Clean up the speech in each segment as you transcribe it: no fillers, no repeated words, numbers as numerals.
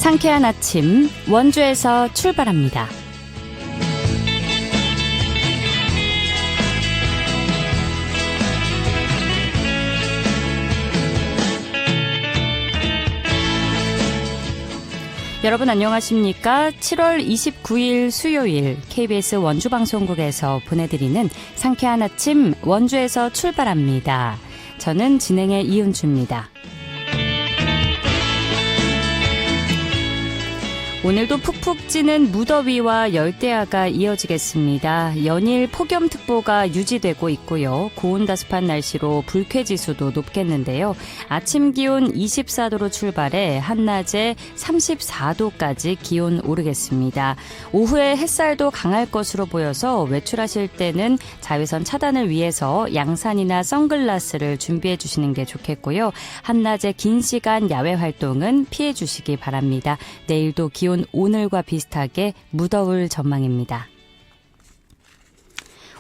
상쾌한 아침 원주에서 출발합니다. 여러분 안녕하십니까? 7월 29일 수요일 KBS 원주방송국에서 보내드리는 상쾌한 아침 원주에서 출발합니다. 저는 진행의 이은주입니다. 오늘도 푹푹 찌는 무더위와 열대야가 이어지겠습니다. 연일 폭염특보가 유지되고 있고요. 고온다습한 날씨로 불쾌지수도 높겠는데요. 아침 기온 24도로 출발해 한낮에 34도까지 기온 오르겠습니다. 오후에 햇살도 강할 것으로 보여서 외출하실 때는 자외선 차단을 위해서 양산이나 선글라스를 준비해 주시는 게 좋겠고요. 한낮에 긴 시간 야외 활동은 피해 주시기 바랍니다. 내일도 기온 오늘과 비슷하게 무더울 전망입니다.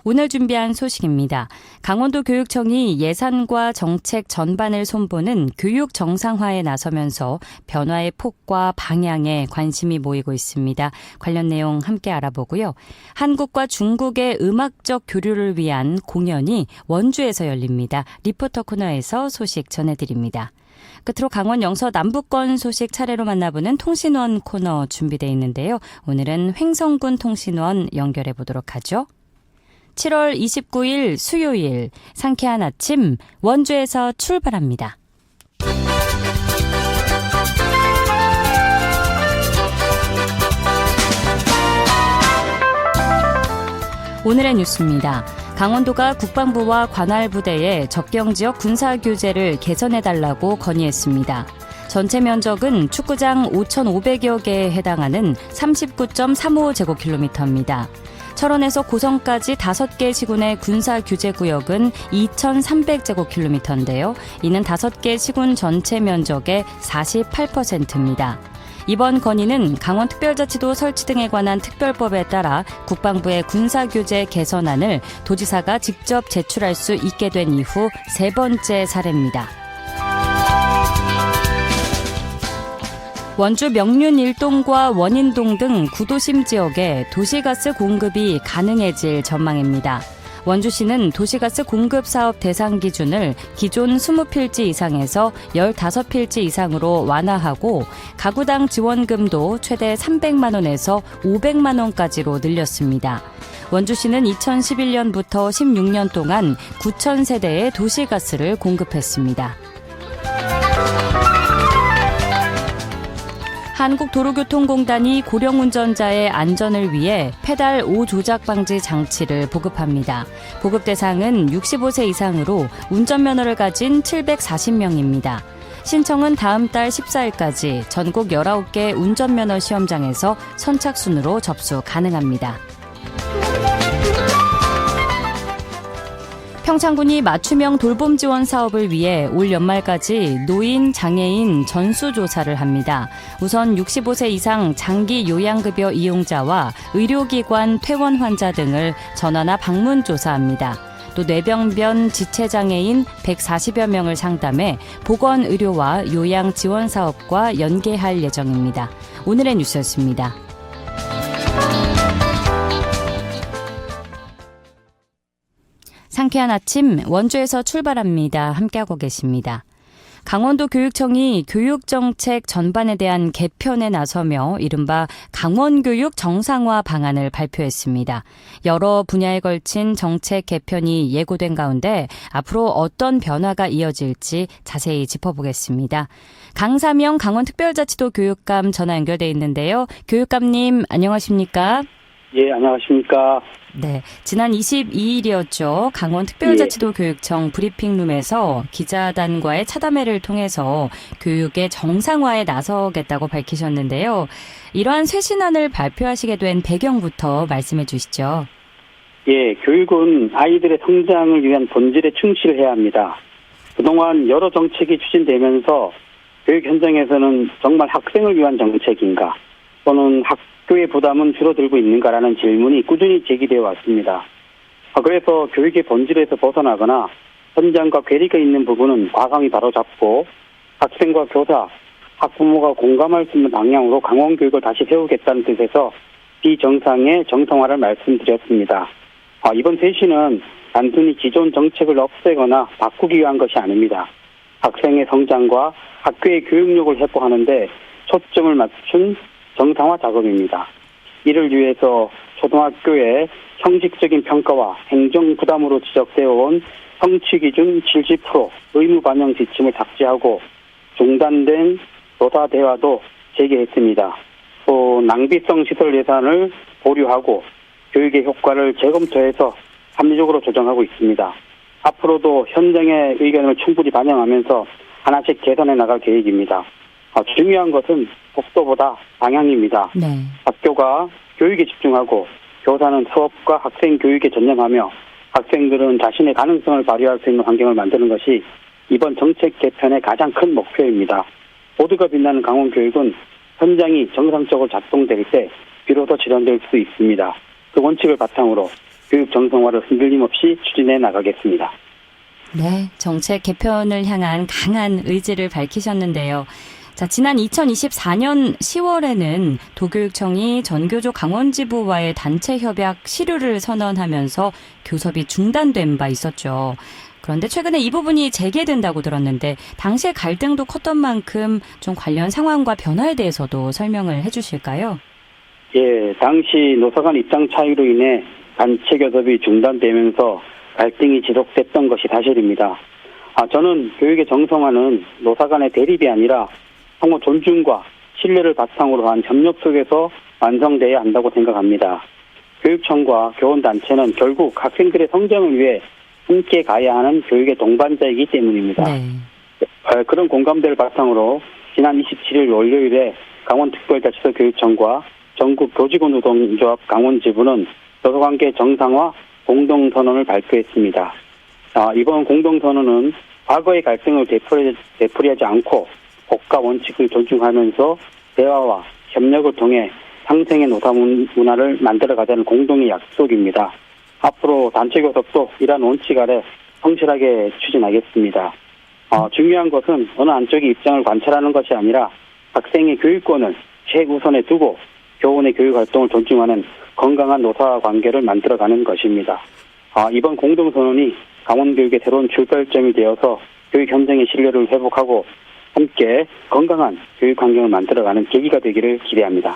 오늘 준비한 소식입니다. 강원도 교육청이 예산과 정책 전반을 손보는 교육 정상화에 나서면서 변화의 폭과 방향에 관심이 모이고 있습니다. 관련 내용 함께 알아보고요. 한국과 중국의 음악적 교류를 위한 공연이 원주에서 열립니다. 리포터 코너에서 소식 전해드립니다. 끝으로 강원 영서 남부권 소식 차례로 만나보는 통신원 코너 준비되어 있는데요. 오늘은 횡성군 통신원 연결해 보도록 하죠. 7월 29일 수요일 상쾌한 아침 원주에서 출발합니다. 오늘의 뉴스입니다. 강원도가 국방부와 관할 부대에 접경지역 군사규제를 개선해달라고 건의했습니다. 전체 면적은 축구장 5,500여 개에 해당하는 39.35제곱킬로미터입니다. 철원에서 고성까지 5개 시군의 군사규제구역은 2,300제곱킬로미터인데요. 이는 5개 시군 전체 면적의 48%입니다. 이번 건의는 강원특별자치도 설치 등에 관한 특별법에 따라 국방부의 군사규제 개선안을 도지사가 직접 제출할 수 있게 된 이후 세 번째 사례입니다. 원주 명륜 1동과 원인동 등 구도심 지역에 도시가스 공급이 가능해질 전망입니다. 원주시는 도시가스 공급 사업 대상 기준을 기존 20필지 이상에서 15필지 이상으로 완화하고 가구당 지원금도 최대 300만 원에서 500만 원까지로 늘렸습니다. 원주시는 2011년부터 16년 동안 9,000세대의 도시가스를 공급했습니다. 한국도로교통공단이 고령운전자의 안전을 위해 페달 5조작 방지 장치를 보급합니다. 보급 대상은 65세 이상으로 운전면허를 가진 740명입니다. 신청은 다음 달 14일까지 전국 19개 운전면허 시험장에서 선착순으로 접수 가능합니다. 평창군이 맞춤형 돌봄 지원 사업을 위해 올 연말까지 노인, 장애인 전수조사를 합니다. 우선 65세 이상 장기 요양급여 이용자와 의료기관 퇴원 환자 등을 전화나 방문 조사합니다. 또 뇌병변 지체장애인 140여 명을 상담해 보건의료와 요양 지원 사업과 연계할 예정입니다. 오늘의 뉴스였습니다. 상쾌한 아침 원주에서 출발합니다. 함께하고 계십니다. 강원도 교육청이 교육정책 전반에 대한 개편에 나서며 이른바 강원교육 정상화 방안을 발표했습니다. 여러 분야에 걸친 정책 개편이 예고된 가운데 앞으로 어떤 변화가 이어질지 자세히 짚어보겠습니다. 강사명 강원특별자치도 교육감 전화 연결돼 있는데요. 교육감님 안녕하십니까? 예, 안녕하십니까? 네, 지난 22일이었죠. 강원특별자치도 교육청 브리핑룸에서 기자단과의 차담회를 통해서 교육의 정상화에 나서겠다고 밝히셨는데요. 이러한 쇄신안을 발표하시게 된 배경부터 말씀해 주시죠. 예, 교육은 아이들의 성장을 위한 본질에 충실해야 합니다. 그동안 여러 정책이 추진되면서 교육 현장에서는 정말 학생을 위한 정책인가 또는 학교의 부담은 줄어들고 있는가라는 질문이 꾸준히 제기되어 왔습니다. 그래서 교육의 본질에서 벗어나거나 현장과 괴리가 있는 부분은 과감히 바로잡고 학생과 교사 학부모가 공감할 수 있는 방향으로 강원교육을 다시 세우겠다는 뜻에서 비정상의 정상화를 말씀드렸습니다. 이번 쇄신은 단순히 기존 정책을 없애거나 바꾸기 위한 것이 아닙니다. 학생의 성장과 학교의 교육력을 회복하는 데 초점을 맞춘 정상화 작업입니다. 이를 위해서 초등학교의 형식적인 평가와 행정 부담으로 지적되어 온 성취 기준 70% 의무 반영 지침을 삭제하고 중단된 노사 대화도 재개했습니다. 또 낭비성 시설 예산을 보류하고 교육의 효과를 재검토해서 합리적으로 조정하고 있습니다. 앞으로도 현장의 의견을 충분히 반영하면서 하나씩 개선해 나갈 계획입니다. 중요한 것은 속도보다 방향입니다. 네. 학교가 교육에 집중하고 교사는 수업과 학생 교육에 전념하며 학생들은 자신의 가능성을 발휘할 수 있는 환경을 만드는 것이 이번 정책 개편의 가장 큰 목표입니다. 모두가 빛나는 강원교육은 현장이 정상적으로 작동될 때 비로소 실현될 수 있습니다. 그 원칙을 바탕으로 교육 정상화를 흔들림 없이 추진해 나가겠습니다. 네, 정책 개편을 향한 강한 의지를 밝히셨는데요. 자, 지난 2024년 10월에는 도교육청이 전교조 강원지부와의 단체 협약 시류를 선언하면서 교섭이 중단된 바 있었죠. 그런데 최근에 이 부분이 재개된다고 들었는데 당시에 갈등도 컸던 만큼 좀 관련 상황과 변화에 대해서도 설명을 해 주실까요? 예, 당시 노사 간 입장 차이로 인해 단체 교섭이 중단되면서 갈등이 지속됐던 것이 사실입니다. 저는 교육의 정상화는 노사 간의 대립이 아니라 상호 존중과 신뢰를 바탕으로 한 협력 속에서 완성돼야 한다고 생각합니다. 교육청과 교원단체는 결국 학생들의 성장을 위해 함께 가야 하는 교육의 동반자이기 때문입니다. 네. 그런 공감대를 바탕으로 지난 27일 월요일에 강원특별자치도 교육청과 전국 교직원노동조합 강원지부는 노사관계 정상화 공동선언을 발표했습니다. 이번 공동선언은 과거의 갈등을 되풀이하지 않고 법과 원칙을 존중하면서 대화와 협력을 통해 상생의 노사 문화를 만들어가자는 공동의 약속입니다. 앞으로 단체 교섭도 이러한 원칙 아래 성실하게 추진하겠습니다. 중요한 것은 어느 한쪽의 입장을 관찰하는 것이 아니라 학생의 교육권을 최우선에 두고 교원의 교육활동을 존중하는 건강한 노사 관계를 만들어가는 것입니다. 이번 공동선언이 강원교육의 새로운 출발점이 되어서 교육 현장의 신뢰를 회복하고 함께 건강한 교육 환경을 만들어가는 계기가 되기를 기대합니다.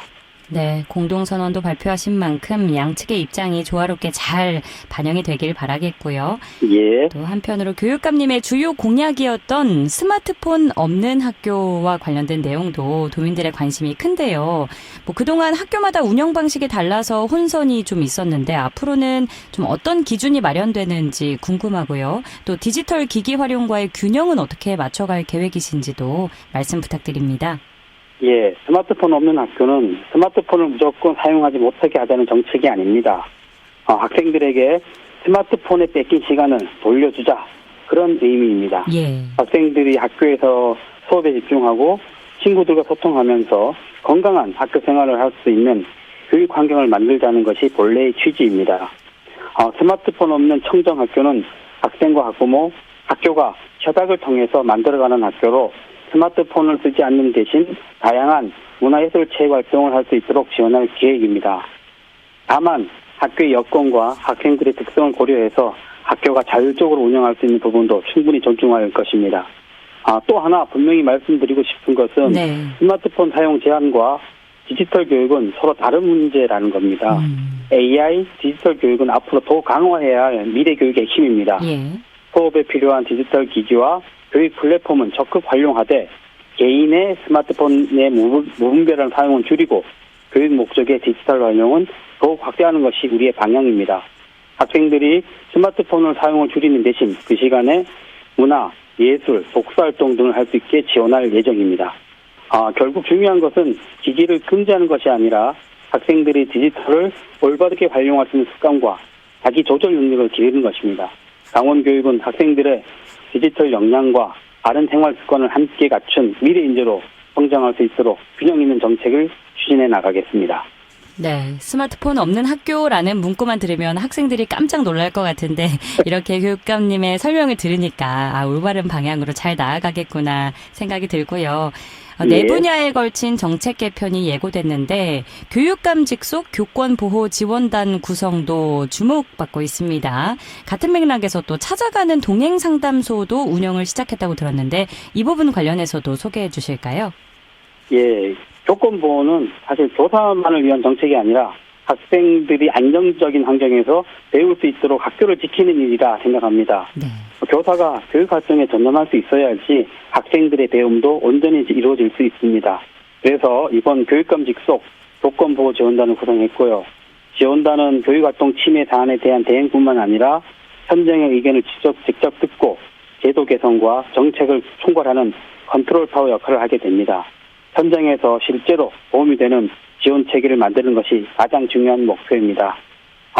네, 공동선언도 발표하신 만큼 양측의 입장이 조화롭게 잘 반영이 되길 바라겠고요. 예. 또 한편으로 교육감님의 주요 공약이었던 스마트폰 없는 학교와 관련된 내용도 도민들의 관심이 큰데요. 그동안 학교마다 운영 방식이 달라서 혼선이 좀 있었는데 앞으로는 좀 어떤 기준이 마련되는지 궁금하고요. 또 디지털 기기 활용과의 균형은 어떻게 맞춰갈 계획이신지도 말씀 부탁드립니다. 예, 스마트폰 없는 학교는 스마트폰을 무조건 사용하지 못하게 하자는 정책이 아닙니다. 학생들에게 스마트폰에 뺏긴 시간을 돌려주자, 그런 의미입니다. 예. 학생들이 학교에서 수업에 집중하고 친구들과 소통하면서 건강한 학교 생활을 할 수 있는 교육 환경을 만들자는 것이 본래의 취지입니다. 스마트폰 없는 청정학교는 학생과 학부모, 학교가 협약을 통해서 만들어가는 학교로 스마트폰을 쓰지 않는 대신 다양한 문화예술 체육 활동을 할 수 있도록 지원할 계획입니다. 다만 학교의 여건과 학생들의 특성을 고려해서 학교가 자율적으로 운영할 수 있는 부분도 충분히 존중할 것입니다. 또 하나 분명히 말씀드리고 싶은 것은 네. 스마트폰 사용 제한과 디지털 교육은 서로 다른 문제라는 겁니다. AI, 디지털 교육은 앞으로 더 강화해야 할 미래 교육의 힘입니다. 예. 수업에 필요한 디지털 기기와 교육 플랫폼은 적극 활용하되 개인의 스마트폰의 무분별한 사용은 줄이고 교육 목적의 디지털 활용은 더욱 확대하는 것이 우리의 방향입니다. 학생들이 스마트폰을 사용을 줄이는 대신 그 시간에 문화, 예술, 복수활동 등을 할 수 있게 지원할 예정입니다. 결국 중요한 것은 기기를 금지하는 것이 아니라 학생들이 디지털을 올바르게 활용할 수 있는 습관과 자기 조절 능력을 기르는 것입니다. 강원교육은 학생들의 디지털 역량과 바른 생활 습관을 함께 갖춘 미래 인재로 성장할 수 있도록 균형 있는 정책을 추진해 나가겠습니다. 네, 스마트폰 없는 학교라는 문구만 들으면 학생들이 깜짝 놀랄 것 같은데 이렇게 교육감님의 설명을 들으니까 올바른 방향으로 잘 나아가겠구나 생각이 들고요. 네 예. 분야에 걸친 정책 개편이 예고됐는데 교육감 직속 교권보호지원단 구성도 주목받고 있습니다. 같은 맥락에서 또 찾아가는 동행상담소도 운영을 시작했다고 들었는데 이 부분 관련해서도 소개해 주실까요? 예, 교권보호는 사실 교사만을 위한 정책이 아니라 학생들이 안정적인 환경에서 배울 수 있도록 학교를 지키는 일이라 생각합니다. 네. 교사가 교육 활동에 전념할 수 있어야지 학생들의 배움도 온전히 이루어질 수 있습니다. 그래서 이번 교육감 직속 교권보호 지원단을 구성했고요. 지원단은 교육활동 침해 사안에 대한 대응뿐만 아니라 현장의 의견을 직접 듣고 제도 개선과 정책을 총괄하는 컨트롤 파워 역할을 하게 됩니다. 현장에서 실제로 도움이 되는 지원 체계를 만드는 것이 가장 중요한 목표입니다.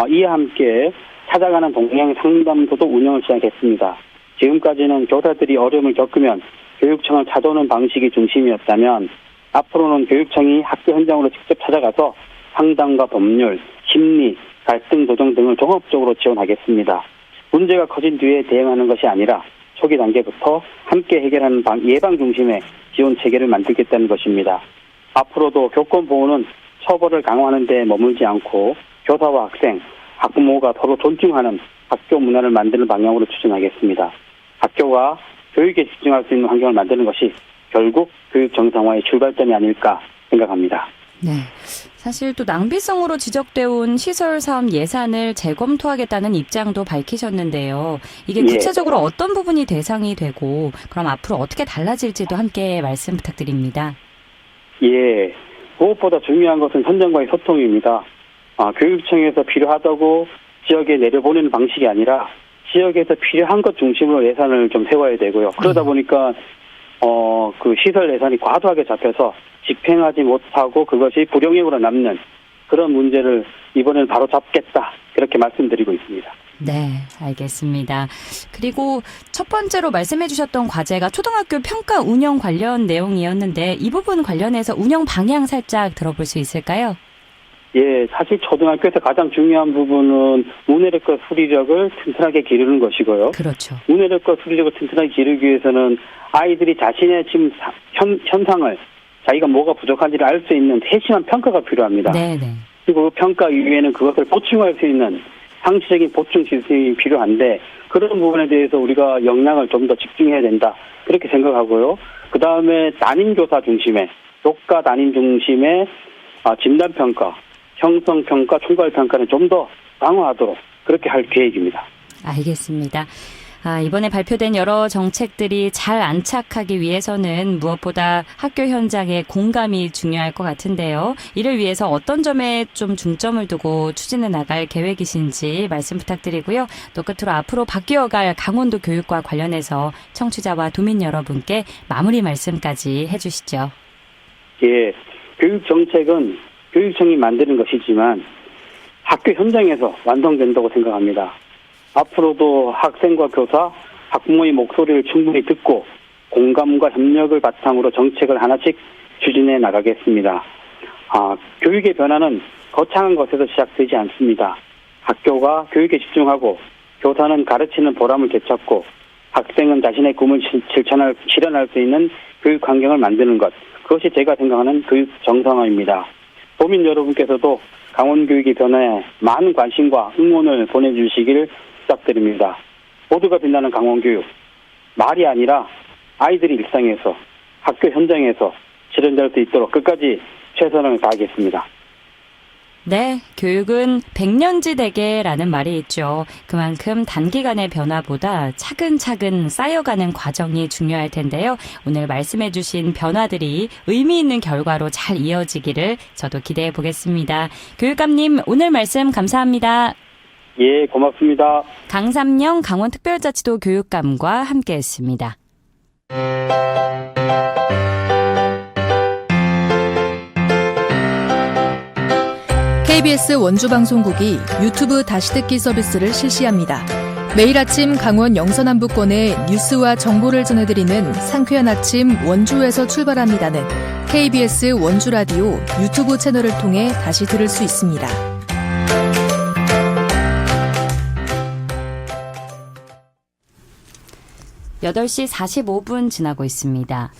이와 함께 찾아가는 동행 상담소도 운영을 시작했습니다. 지금까지는 교사들이 어려움을 겪으면 교육청을 찾아오는 방식이 중심이었다면 앞으로는 교육청이 학교 현장으로 직접 찾아가서 상담과 법률, 심리, 갈등 조정 등을 종합적으로 지원하겠습니다. 문제가 커진 뒤에 대응하는 것이 아니라 초기 단계부터 함께 해결하는 예방 중심의 지원 체계를 만들겠다는 것입니다. 앞으로도 교권보호는 처벌을 강화하는 데 머물지 않고 교사와 학생, 학부모가 서로 존중하는 학교 문화를 만드는 방향으로 추진하겠습니다. 학교가 교육에 집중할 수 있는 환경을 만드는 것이 결국 교육 정상화의 출발점이 아닐까 생각합니다. 네. 사실 또 낭비성으로 지적되어 온 시설 사업 예산을 재검토하겠다는 입장도 밝히셨는데요. 이게 구체적으로 어떤 부분이 대상이 되고 그럼 앞으로 어떻게 달라질지도 함께 말씀 부탁드립니다. 예, 무엇보다 중요한 것은 현장과의 소통입니다. 교육청에서 필요하다고 지역에 내려보내는 방식이 아니라 지역에서 필요한 것 중심으로 예산을 좀 세워야 되고요. 그러다 보니까 그 시설 예산이 과도하게 잡혀서 집행하지 못하고 그것이 불용액으로 남는 그런 문제를 이번에는 바로 잡겠다. 그렇게 말씀드리고 있습니다. 네, 알겠습니다. 그리고 첫 번째로 말씀해 주셨던 과제가 초등학교 평가 운영 관련 내용이었는데 이 부분 관련해서 운영 방향 살짝 들어볼 수 있을까요? 예, 사실 초등학교에서 가장 중요한 부분은 문해력과 수리력을 튼튼하게 기르는 것이고요. 그렇죠. 문해력과 수리력을 튼튼하게 기르기 위해서는 아이들이 자신의 지금 현상을 자기가 뭐가 부족한지를 알 수 있는 세심한 평가가 필요합니다. 네네. 그리고 그 평가 이후에는 그것을 보충할 수 있는 상시적인 보충 시스템이 필요한데 그런 부분에 대해서 우리가 역량을 좀 더 집중해야 된다. 그렇게 생각하고요. 그 다음에 단임교사 중심의 교과 단임 중심의 진단평가, 형성평가, 총괄평가는 좀 더 강화하도록 그렇게 할 계획입니다. 알겠습니다. 이번에 발표된 여러 정책들이 잘 안착하기 위해서는 무엇보다 학교 현장의 공감이 중요할 것 같은데요. 이를 위해서 어떤 점에 좀 중점을 두고 추진해 나갈 계획이신지 말씀 부탁드리고요. 또 끝으로 앞으로 바뀌어갈 강원도 교육과 관련해서 청취자와 도민 여러분께 마무리 말씀까지 해주시죠. 예, 교육 정책은 교육청이 만드는 것이지만 학교 현장에서 완성된다고 생각합니다. 앞으로도 학생과 교사, 학부모의 목소리를 충분히 듣고 공감과 협력을 바탕으로 정책을 하나씩 추진해 나가겠습니다. 교육의 변화는 거창한 것에서 시작되지 않습니다. 학교가 교육에 집중하고 교사는 가르치는 보람을 되찾고 학생은 자신의 꿈을 실현할 수 있는 교육 환경을 만드는 것. 그것이 제가 생각하는 교육 정상화입니다. 도민 여러분께서도 강원교육의 변화에 많은 관심과 응원을 보내주시길 부탁드립니다. 모두가 빛나는 강원교육. 말이 아니라 아이들이 일상에서 학교 현장에서 실현될 수 있도록 끝까지 최선을 다하겠습니다. 네, 교육은 백년지대계라는 말이 있죠. 그만큼 단기간의 변화보다 차근차근 쌓여가는 과정이 중요할 텐데요. 오늘 말씀해 주신 변화들이 의미 있는 결과로 잘 이어지기를 저도 기대해 보겠습니다. 교육감님, 오늘 말씀 감사합니다. 예, 고맙습니다. 강삼영 강원특별자치도 교육감과 함께했습니다. KBS 원주방송국이 유튜브 다시 듣기 서비스를 실시합니다. 매일 아침 강원 영서남부권의 뉴스와 정보를 전해드리는 상쾌한 아침 원주에서 출발합니다는 KBS 원주라디오 유튜브 채널을 통해 다시 들을 수 있습니다. 8시 45분 지나고 있습니다.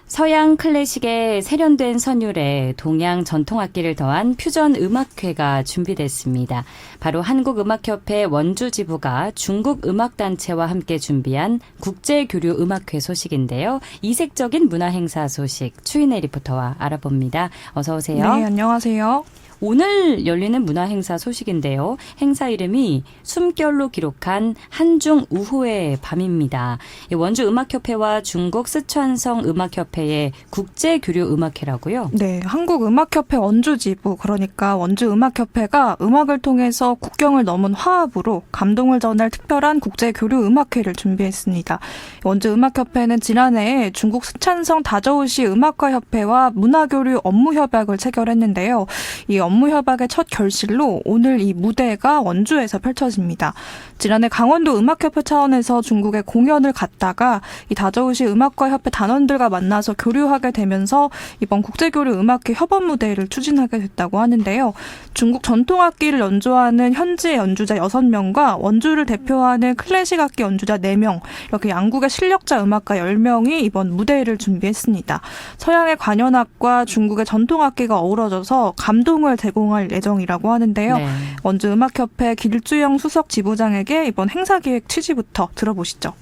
서양 클래식의 세련된 선율에 동양 전통악기를 더한 퓨전 음악회가 준비됐습니다. 바로 한국음악협회 원주지부가 중국 음악단체와 함께 준비한 국제교류 음악회 소식인데요. 이색적인 문화행사 소식 추인혜 리포터와 알아봅니다. 어서 오세요. 네, 안녕하세요. 오늘 열리는 문화행사 소식인데요. 행사 이름이 숨결로 기록한 한중 우호의 밤입니다. 원주 음악협회와 중국 스촨성 음악협회의 국제교류 음악회라고요? 네, 한국음악협회 원주지부, 그러니까 원주음악협회가 음악을 통해서 국경을 넘은 화합으로 감동을 전할 특별한 국제교류 음악회를 준비했습니다. 원주음악협회는 지난해에 중국 스촨성 다저우시 음악가협회와 문화교류 업무협약을 체결했는데요. 이 업무협약의 첫 결실로 오늘 이 무대가 원주에서 펼쳐집니다. 지난해 강원도 음악협회 차원에서 중국에 공연을 갔다가 이 다저우시 음악가협회 단원들과 만나서 교류하게 되면서 이번 국제교류 음악회 협업 무대를 추진하게 됐다고 하는데요. 중국 전통악기를 연주하는 현지 연주자 6명과 원주를 대표하는 클래식 악기 연주자 4명, 이렇게 양국의 실력자 음악가 10명이 이번 무대를 준비했습니다. 서양의 관현악과 중국의 전통악기가 어우러져서 감동을 제공할 예정이라고 하는데요. 네. 원주음악협회 길주영 수석 지부장에게 이번 행사 기획 취지부터 들어보시죠.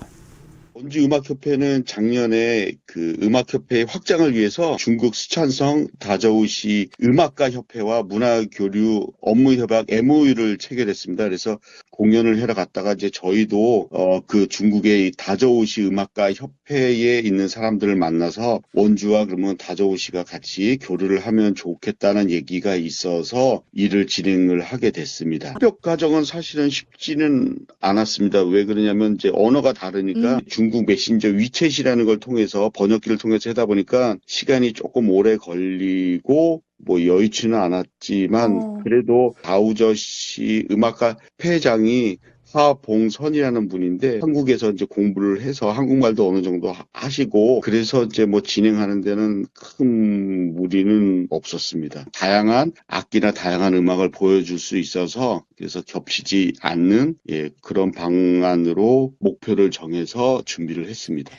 원주음악협회는 작년에 그 음악협회의 확장을 위해서 중국 스촨성 다저우시 음악가협회와 문화교류 업무협약 MOU를 체결했습니다. 그래서 공연을 하러 갔다가 이제 저희도 그 중국의 다저우시 음악가협회에 있는 사람들을 만나서 원주와 그러면 다저우시가 같이 교류를 하면 좋겠다는 얘기가 있어서 일을 진행을 하게 됐습니다. 협력 과정은 사실은 쉽지는 않았습니다. 왜 그러냐면 이제 언어가 다르니까 중국 메신저 위챗이라는 걸 통해서 번역기를 통해서 하다 보니까 시간이 조금 오래 걸리고 뭐 여의치는 않았지만 그래도 다우저시 음악가 회장이 하봉선이라는 분인데 한국에서 이제 공부를 해서 한국말도 어느 정도 하시고 그래서 이제 뭐 진행하는 데는 큰 무리는 없었습니다. 다양한 악기나 다양한 음악을 보여줄 수 있어서 그래서 겹치지 않는 그런 방안으로 목표를 정해서 준비를 했습니다.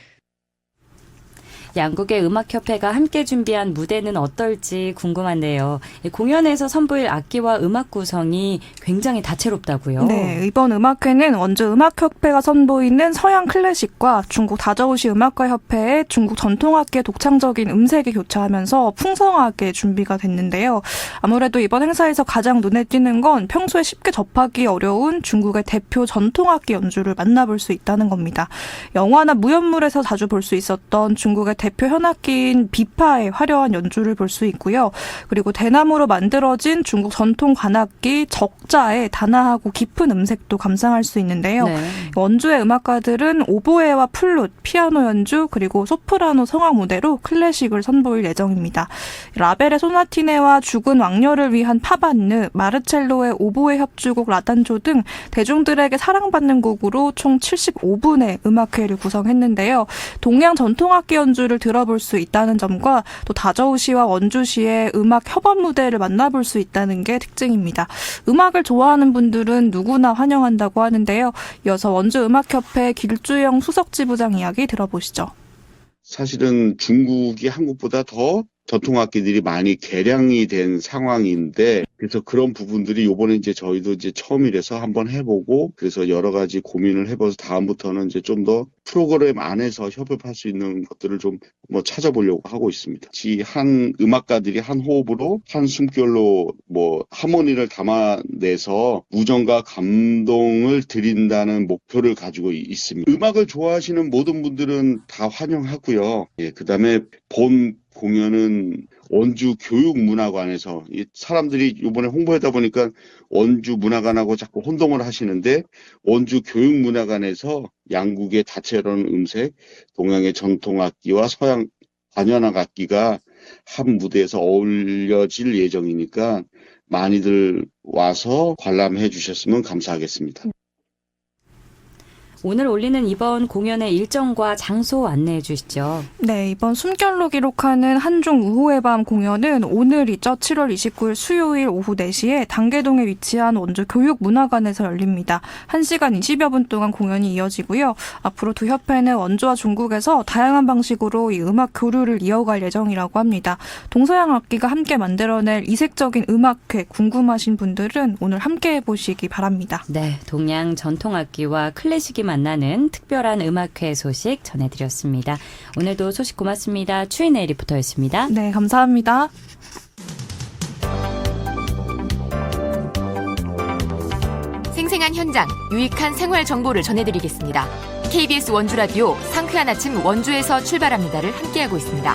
양국의 음악협회가 함께 준비한 무대는 어떨지 궁금한데요. 공연에서 선보일 악기와 음악 구성이 굉장히 다채롭다고요? 네, 이번 음악회는 원주 음악협회가 선보이는 서양 클래식과 중국 다저우시 음악가협회의 중국 전통악기의 독창적인 음색이 교차하면서 풍성하게 준비가 됐는데요. 아무래도 이번 행사에서 가장 눈에 띄는 건 평소에 쉽게 접하기 어려운 중국의 대표 전통악기 연주를 만나볼 수 있다는 겁니다. 영화나 무협물에서 자주 볼 수 있었던 중국의 대표 현악기인 비파의 화려한 연주를 볼 수 있고요. 그리고 대나무로 만들어진 중국 전통 관악기 적자의 단아하고 깊은 음색도 감상할 수 있는데요. 네. 원주의 음악가들은 오보에와 플룻, 피아노 연주, 그리고 소프라노 성악 무대로 클래식을 선보일 예정입니다. 라벨의 소나티네와 죽은 왕녀를 위한 파반느, 마르첼로의 오보에 협주곡 라단조 등 대중들에게 사랑받는 곡으로 총 75분의 음악회를 구성했는데요. 동양 전통악기 연주를 들어볼 수 있다는 점과 또 다저우시와 원주시의 음악 협업 무대를 만나볼 수 있다는 게 특징입니다. 음악을 좋아하는 분들은 누구나 환영한다고 하는데요. 이어서 원주음악협회 길주영 수석지부장 이야기 들어보시죠. 사실은 중국이 한국보다 더 전통악기들이 많이 개량이 된 상황인데 그래서 그런 부분들이 요번에 이제 저희도 이제 처음이라서 한번 해보고 그래서 여러 가지 고민을 해봐서 다음부터는 이제 좀 더 프로그램 안에서 협업할 수 있는 것들을 좀 뭐 찾아보려고 하고 있습니다. 한 음악가들이 한 호흡으로 한 숨결로 뭐 하모니를 담아내서 우정과 감동을 드린다는 목표를 가지고 있습니다. 음악을 좋아하시는 모든 분들은 다 환영하고요. 그다음에 본 공연은 원주 교육문화관에서 사람들이 이번에 홍보하다 보니까 원주 문화관하고 자꾸 혼동을 하시는데 원주 교육문화관에서 양국의 다채로운 음색, 동양의 전통악기와 서양 관현악 악기가 한 무대에서 어울려질 예정이니까 많이들 와서 관람해 주셨으면 감사하겠습니다. 오늘 올리는 이번 공연의 일정과 장소 안내해 주시죠. 네, 이번 숨결로 기록하는 한중 우호의 밤 공연은 오늘이죠. 7월 29일 수요일 오후 4시에 단계동에 위치한 원주 교육문화관에서 열립니다. 1시간 20여 분 동안 공연이 이어지고요. 앞으로 두 협회는 원주와 중국에서 다양한 방식으로 이 음악 교류를 이어갈 예정이라고 합니다. 동서양 악기가 함께 만들어낼 이색적인 음악회 궁금하신 분들은 오늘 함께 해보시기 바랍니다. 네, 동양 전통악기와 클래식이 만나는 특별한 음악회 소식 전해드렸습니다. 오늘도 소식 고맙습니다. 추인혜 리포터였습니다. 네, 감사합니다. 생생한 현장, 유익한 생활 정보를 전해드리겠습니다. KBS 원주라디오 상쾌한 아침 원주에서 출발합니다를 함께하고 있습니다.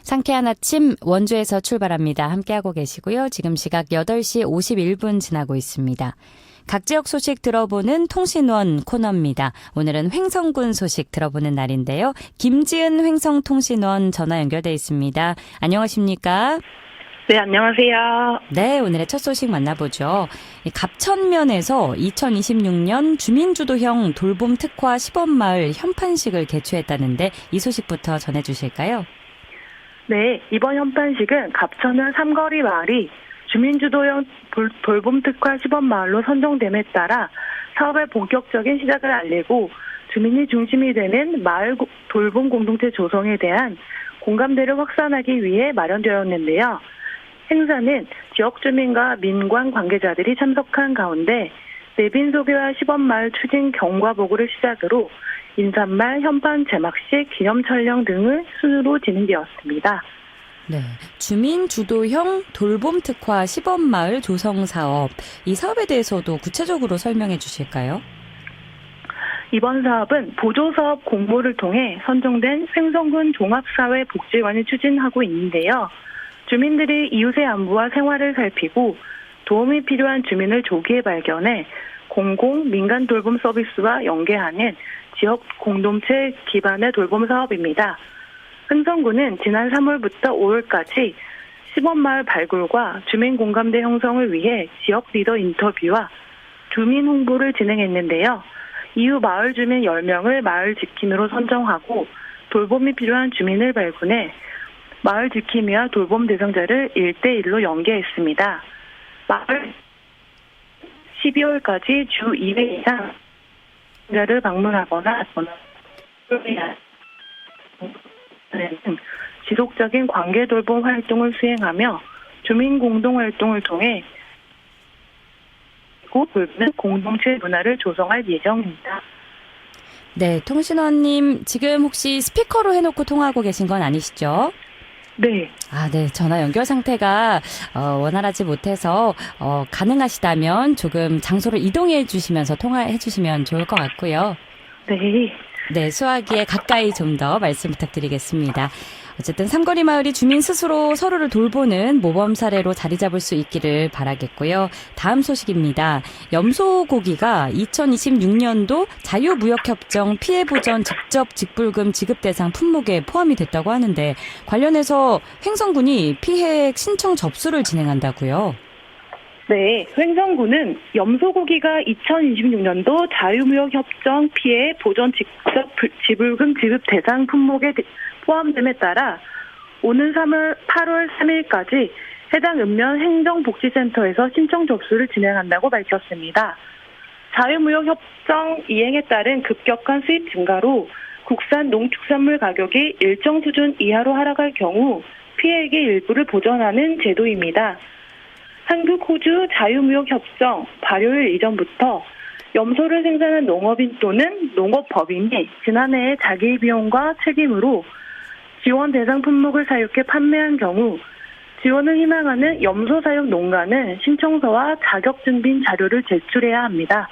상쾌한 아침 원주에서 출발합니다. 함께하고 계시고요. 지금 시각 8시 51분 지나고 있습니다. 각 지역 소식 들어보는 통신원 코너입니다. 오늘은 횡성군 소식 들어보는 날인데요. 김지은 횡성통신원 전화 연결돼 있습니다. 안녕하십니까? 네, 안녕하세요. 네, 오늘의 첫 소식 만나보죠. 갑천면에서 2026년 주민주도형 돌봄 특화 시범마을 현판식을 개최했다는데 이 소식부터 전해주실까요? 네, 이번 현판식은 갑천면 삼거리 마을이 주민주도형 돌봄 특화 시범마을로 선정됨에 따라 사업의 본격적인 시작을 알리고 주민이 중심이 되는 마을 돌봄 공동체 조성에 대한 공감대를 확산하기 위해 마련되었는데요. 행사는 지역 주민과 민관 관계자들이 참석한 가운데 내빈 소개와 시범마을 추진 경과 보고를 시작으로 인사말, 현판 제막식, 기념 촬영 등을 순으로 진행되었습니다. 네, 주민주도형 돌봄 특화 시범마을 조성 사업. 이 사업에 대해서도 구체적으로 설명해 주실까요? 이번 사업은 보조사업 공모를 통해 선정된 횡성군 종합사회복지관이 추진하고 있는데요. 주민들이 이웃의 안부와 생활을 살피고 도움이 필요한 주민을 조기에 발견해 공공, 민간 돌봄 서비스와 연계하는 지역 공동체 기반의 돌봄 사업입니다. 횡성군은 지난 3월부터 5월까지 시범마을 발굴과 주민 공감대 형성을 위해 지역 리더 인터뷰와 주민 홍보를 진행했는데요. 이후 마을 주민 10명을 마을 지킴이로 선정하고 돌봄이 필요한 주민을 발굴해 마을 지킴이와 돌봄 대상자를 1대1로 연계했습니다. 마을 12월까지 주 2회 이상 자를 방문하거나 지속적인 관계 돌봄 활동을 수행하며 주민 공동 활동을 통해 돌보는 공동체 문화를 조성할 예정입니다. 네, 통신원님 지금 혹시 스피커로 해놓고 통화하고 계신 건 아니시죠? 네. 아, 네. 전화 연결 상태가 원활하지 못해서 가능하시다면 조금 장소를 이동해 주시면서 통화해 주시면 좋을 것 같고요. 네. 네, 수화기에 가까이 좀 더 말씀 부탁드리겠습니다. 어쨌든 삼거리 마을이 주민 스스로 서로를 돌보는 모범 사례로 자리 잡을 수 있기를 바라겠고요. 다음 소식입니다. 염소고기가 2026년도 자유무역협정 피해보전 직접 직불금 지급 대상 품목에 포함이 됐다고 하는데 관련해서 횡성군이 피해액 신청 접수를 진행한다고요. 네, 횡성군은 염소고기가 2026년도 자유무역협정 피해 보전 직접 지불금 지급 대상 품목에 포함됨에 따라 오는 8월 3일까지 해당 읍면 행정복지센터에서 신청 접수를 진행한다고 밝혔습니다. 자유무역협정 이행에 따른 급격한 수입 증가로 국산 농축산물 가격이 일정 수준 이하로 하락할 경우 피해액의 일부를 보전하는 제도입니다. 한국, 호주 자유무역협정 발효일 이전부터 염소를 생산한 농업인 또는 농업법인이 지난해에 자기 비용과 책임으로 지원 대상 품목을 사육해 판매한 경우 지원을 희망하는 염소 사육 농가는 신청서와 자격증빙 자료를 제출해야 합니다.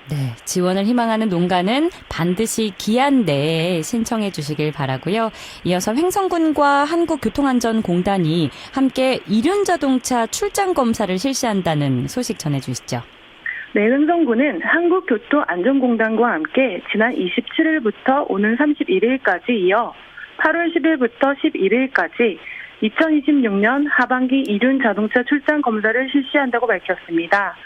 네, 지원을 희망하는 농가는 반드시 기한 내에 신청해 주시길 바라고요. 이어서 횡성군과 한국교통안전공단이 함께 이륜자동차 출장 검사를 실시한다는 소식 전해주시죠. 네, 횡성군은 한국교통안전공단과 함께 지난 27일부터 오는 31일까지 이어 8월 10일부터 11일까지 2026년 하반기 이륜자동차 출장 검사를 실시한다고 밝혔습니다.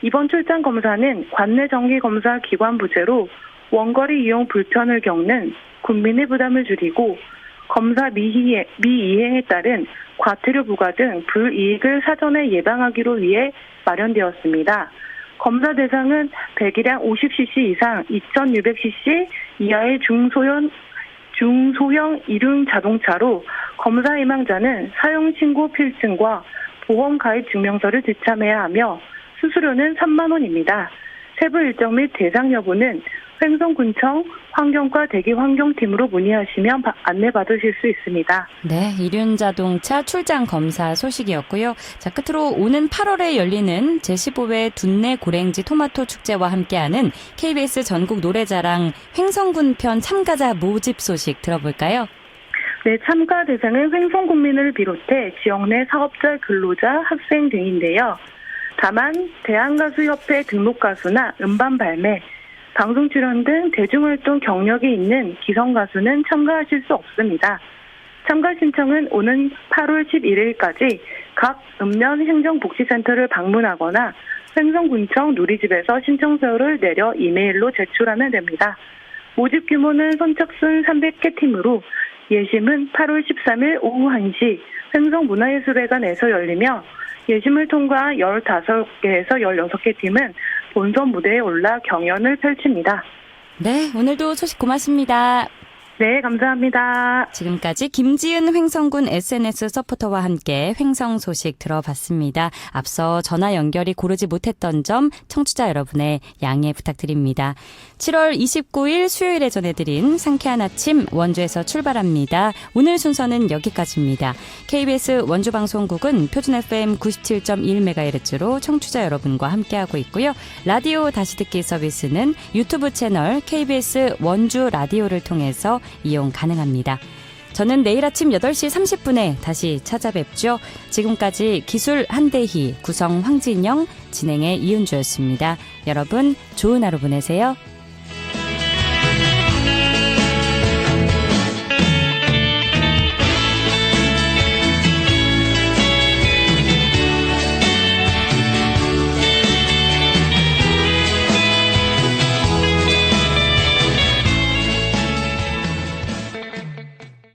이번 출장 검사는 관내 정기 검사 기관 부재로 원거리 이용 불편을 겪는 국민의 부담을 줄이고 검사 미이행에 따른 과태료 부과 등 불이익을 사전에 예방하기로 위해 마련되었습니다. 검사 대상은 배기량 50cc 이상 2600cc 이하의 중소형 이륜 자동차로 검사 희망자는 사용 신고 필증과 보험 가입 증명서를 지참해야 하며 수수료는 3만 원입니다. 세부 일정 및 대상 여부는 횡성군청 환경과 대기환경팀으로 문의하시면 안내받으실 수 있습니다. 네, 이륜자동차 출장 검사 소식이었고요. 자, 끝으로 오는 8월에 열리는 제15회 둔내 고랭지 토마토 축제와 함께하는 KBS 전국 노래자랑 횡성군 편 참가자 모집 소식 들어볼까요? 네, 참가 대상은 횡성군민을 비롯해 지역 내 사업자, 근로자, 학생 등인데요. 다만 대한가수협회 등록 가수나 음반 발매, 방송 출연 등 대중활동 경력이 있는 기성 가수는 참가하실 수 없습니다. 참가 신청은 오는 8월 11일까지 각 읍면 행정복지센터를 방문하거나 횡성군청 누리집에서 신청서를 내려 이메일로 제출하면 됩니다. 모집 규모는 선착순 300개 팀으로 예심은 8월 13일 오후 1시 횡성문화예술회관에서 열리며 예심을 통과 15개에서 16개 팀은 본선 무대에 올라 경연을 펼칩니다. 네, 오늘도 소식 고맙습니다. 네, 감사합니다. 지금까지 김지은 횡성군 SNS 서포터와 함께 횡성 소식 들어봤습니다. 앞서 전화 연결이 고르지 못했던 점 청취자 여러분의 양해 부탁드립니다. 7월 29일 수요일에 전해드린 상쾌한 아침 원주에서 출발합니다. 오늘 순서는 여기까지입니다. KBS 원주방송국은 표준 FM 97.1MHz로 청취자 여러분과 함께하고 있고요. 라디오 다시 듣기 서비스는 유튜브 채널 KBS 원주 라디오를 통해서 이용 가능합니다. 저는 내일 아침 8시 30분에 다시 찾아뵙죠. 지금까지 기술 한대희, 구성 황진영, 진행의 이은주였습니다. 여러분 좋은 하루 보내세요.